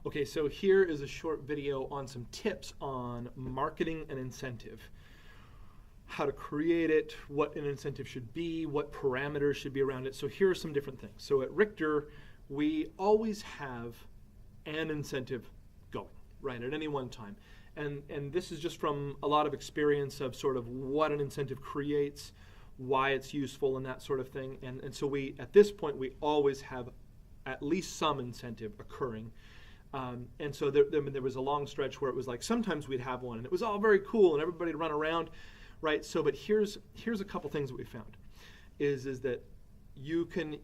Okay, so here is a short video on some tips on marketing an incentive. How to create it, what an incentive should be, what parameters should be around it. So here are some different things. So at Richter, we always have an incentive going, right, at any one time. And this is just from a lot of experience of sort of what an incentive creates, why it's useful and that sort of thing. And so we, at this point, we always have at least some incentive occurring. And so there was a long stretch where it was like sometimes we'd have one and it was all very cool and everybody'd run around, right? So, but here's a couple things that we found, is that you can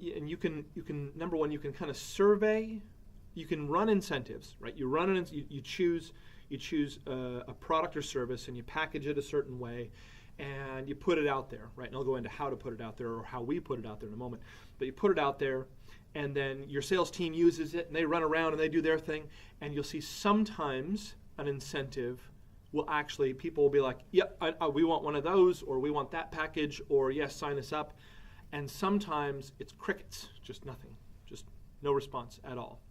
number one, you can kind of survey, you can run incentives, right? You run it, you choose a product or service and you package it a certain way and you put it out there, right? And I'll go into how to put it out there or how we put it out there in a moment. But you put it out there, and then your sales team uses it, and they run around and they do their thing, and you'll see sometimes an incentive will actually, people will be like, yep, we want one of those, or we want that package, or yes, sign us up. And sometimes it's crickets, just nothing, just no response at all.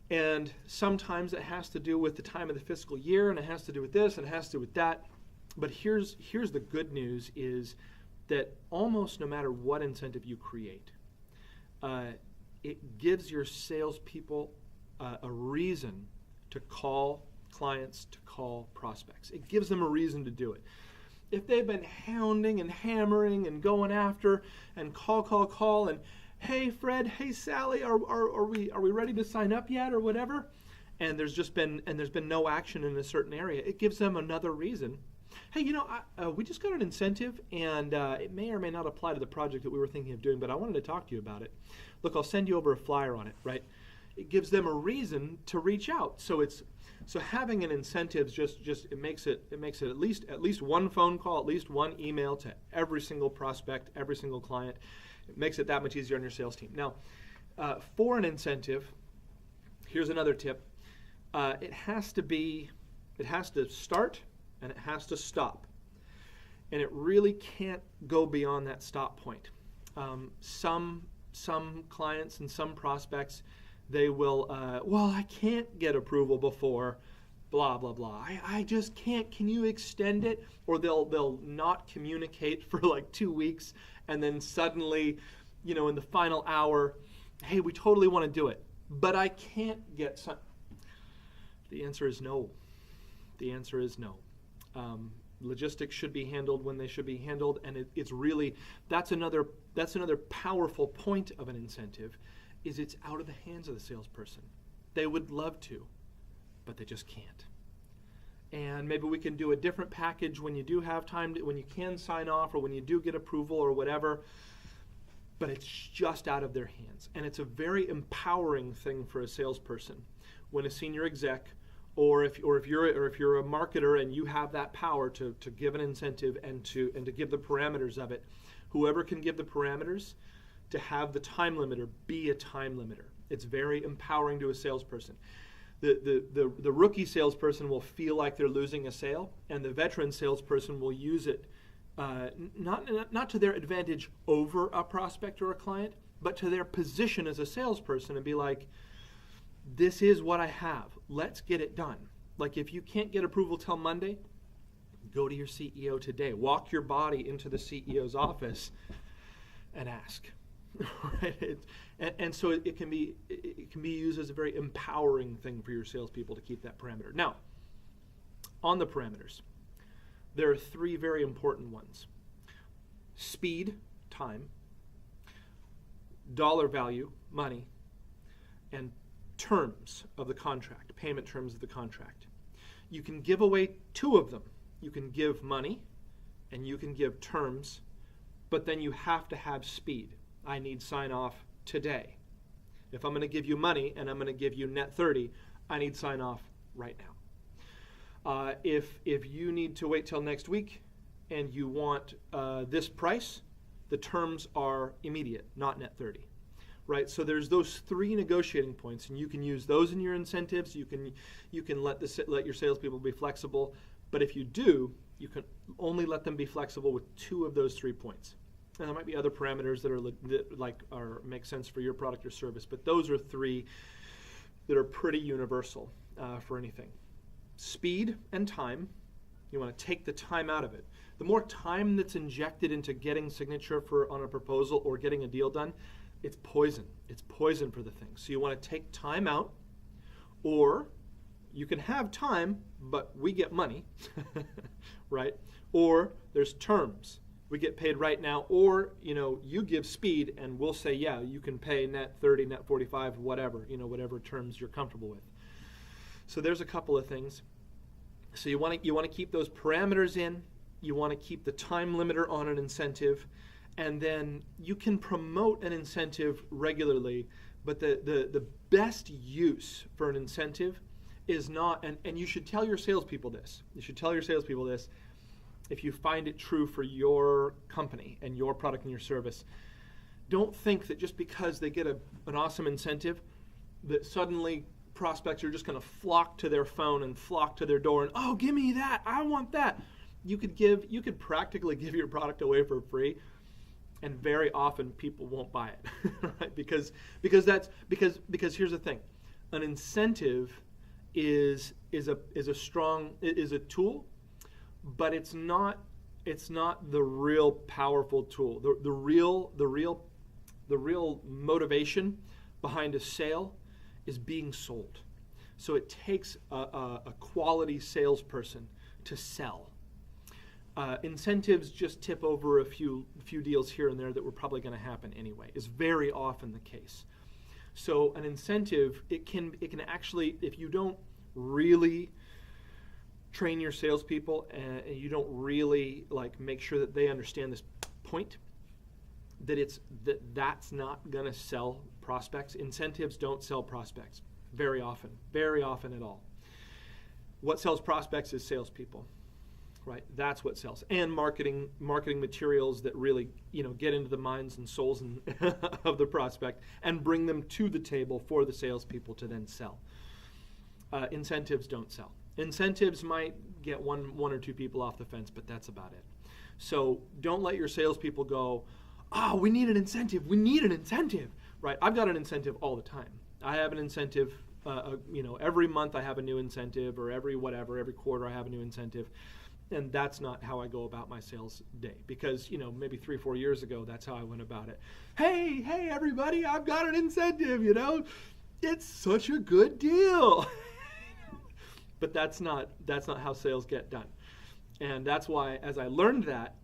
And sometimes it has to do with the time of the fiscal year, and it has to do with this, and it has to do with that. But here's the good news is that almost no matter what incentive you create, it gives your salespeople a reason to call clients, to call prospects. It gives them a reason to do it. If they've been hounding and hammering and going after and call and hey Fred, hey Sally, are we ready to sign up yet or whatever, and there's been no action in a certain area, it gives them another reason. Hey, we just got an incentive, and it may or may not apply to the project that we were thinking of doing, but I wanted to talk to you about it. Look, I'll send you over a flyer on it, right? It gives them a reason to reach out. So having an incentive just it makes it at least one phone call, at least one email to every single prospect, every single client. It makes it that much easier on your sales team. Now, for an incentive, here's another tip. It has to start and it has to stop. And it really can't go beyond that stop point. Some clients and some prospects, they will, I can't get approval before blah, blah, blah. I just can't. Can you extend it? Or they'll not communicate for like 2 weeks, and then suddenly, in the final hour, hey, we totally want to do it, but I can't get some. The answer is no. The answer is no. Logistics should be handled when they should be handled, and it's really, that's another powerful point of an incentive, is it's out of the hands of the salesperson. They would love to, but they just can't. And maybe we can do a different package when you do have time, when you can sign off, or when you do get approval or whatever, but it's just out of their hands. And it's a very empowering thing for a salesperson when a senior exec, or if you're a marketer and you have that power to give an incentive and to give the parameters of it, whoever can give the parameters, to have the time limiter be a time limiter. It's very empowering to a salesperson. The rookie salesperson will feel like they're losing a sale, and the veteran salesperson will use it not to their advantage over a prospect or a client, but to their position as a salesperson, and be like, this is what I have. Let's get it done. Like, if you can't get approval till Monday, go to your CEO today. Walk your body into the CEO's office and ask. Right? And so it can be used as a very empowering thing for your salespeople to keep that parameter. Now, on the parameters, there are 3 very important ones: speed, time; dollar value, money; and terms of the contract, payment terms of the contract. You can give away 2 of them. You can give money and you can give terms, but then you have to have speed. I need sign off today. If I'm going to give you money and I'm going to give you net 30, I need sign off right now. If you need to wait till next week and you want this price, the terms are immediate, not net 30. Right, so there's those 3 negotiating points, and you can use those in your incentives. You can let your salespeople be flexible, but if you do, you can only let them be flexible with 2 of those 3 points. And there might be other parameters that make sense for your product or service, but those are 3 that are pretty universal for anything. Speed and time. You want to take the time out of it. The more time that's injected into getting signature on a proposal or getting a deal done, it's poison. It's poison for the thing. So you want to take time out, or you can have time, but we get money, right? Or there's terms. We get paid right now, or you give speed and we'll say, yeah, you can pay net 30, net 45, whatever, whatever terms you're comfortable with. So there's a couple of things. So you want to keep those parameters in. You want to keep the time limiter on an incentive, and then you can promote an incentive regularly, but the best use for an incentive is not, and you should tell your salespeople this. You should tell your salespeople this if you find it true for your company and your product and your service. Don't think that just because they get an awesome incentive that suddenly prospects are just going to flock to their phone and flock to their door and, oh, give me that, I want that. You could practically give your product away for free, and very often people won't buy it, right? Because here's the thing, an incentive is a tool, but it's not the real powerful tool. The real motivation behind a sale is being sold. So it takes a quality salesperson to sell. Incentives just tip over a few deals here and there that were probably going to happen anyway, is very often the case. So an incentive, it can actually, if you don't really train your salespeople and you don't really make sure that they understand this point, that's not going to sell prospects. Incentives don't sell prospects very often at all. What sells prospects is salespeople, right? That's what sells, and marketing materials that really get into the minds and souls of the prospect and bring them to the table for the salespeople to then sell. Incentives don't sell. Incentives might get one or two people off the fence, but that's about it. So don't let your salespeople go, oh, we need an incentive, right? I've got an incentive all the time. I have an incentive, every month I have a new incentive, or every quarter I have a new incentive. And that's not how I go about my sales day, because, maybe 3-4 years ago, that's how I went about it. Hey, everybody, I've got an incentive, it's such a good deal. But that's not how sales get done. And that's why, as I learned that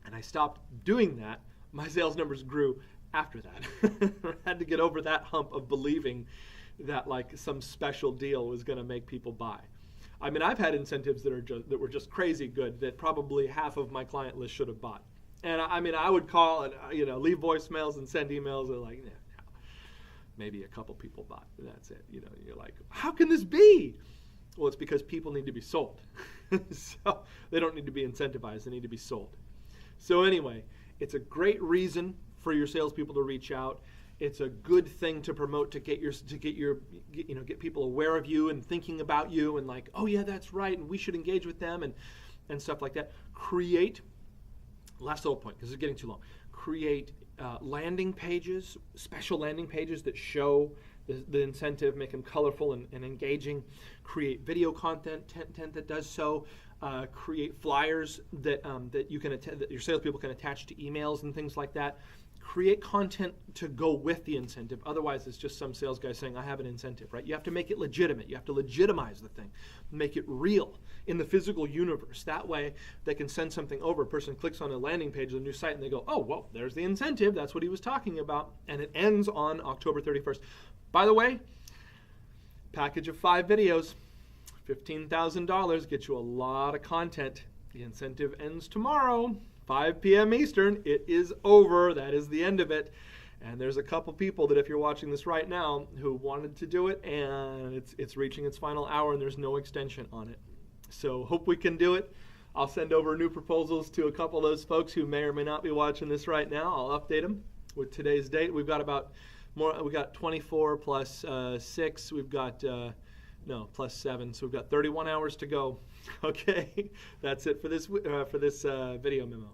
and I stopped doing that, my sales numbers grew after that. I had to get over that hump of believing that some special deal was going to make people buy. I mean, I've had incentives that were just crazy good that probably half of my client list should have bought. And I would call and leave voicemails and send emails and no. Maybe a couple people bought. That's it. You're like, how can this be? Well, it's because people need to be sold. So they don't need to be incentivized. They need to be sold. So anyway, it's a great reason for your salespeople to reach out. It's a good thing to promote, to get people aware of you and thinking about you and oh yeah, that's right, and we should engage with them and stuff like that. Create, last little point because it's getting too long. Create landing pages, special landing pages that show the incentive, make them colorful and engaging. Create video content that does so. Create flyers that you can that your salespeople can attach to emails and things like that. Create content to go with the incentive. Otherwise, it's just some sales guy saying, I have an incentive, right? You have to make it legitimate. You have to legitimize the thing. Make it real in the physical universe. That way, they can send something over. A person clicks on a landing page of a new site, and they go, oh, well, there's the incentive. That's what he was talking about. And it ends on October 31st. By the way, package of 5 videos, $15,000, get you a lot of content. The incentive ends tomorrow. 5 p.m. Eastern, it is over. That is the end of it. And there's a couple people that if you're watching this right now who wanted to do it, and it's reaching its final hour and there's no extension on it. So hope we can do it. I'll send over new proposals to a couple of those folks who may or may not be watching this right now. I'll update them with today's date. We've got we got 24 plus 6. We've got plus 7. So we've got 31 hours to go. Okay, that's it for this video memo.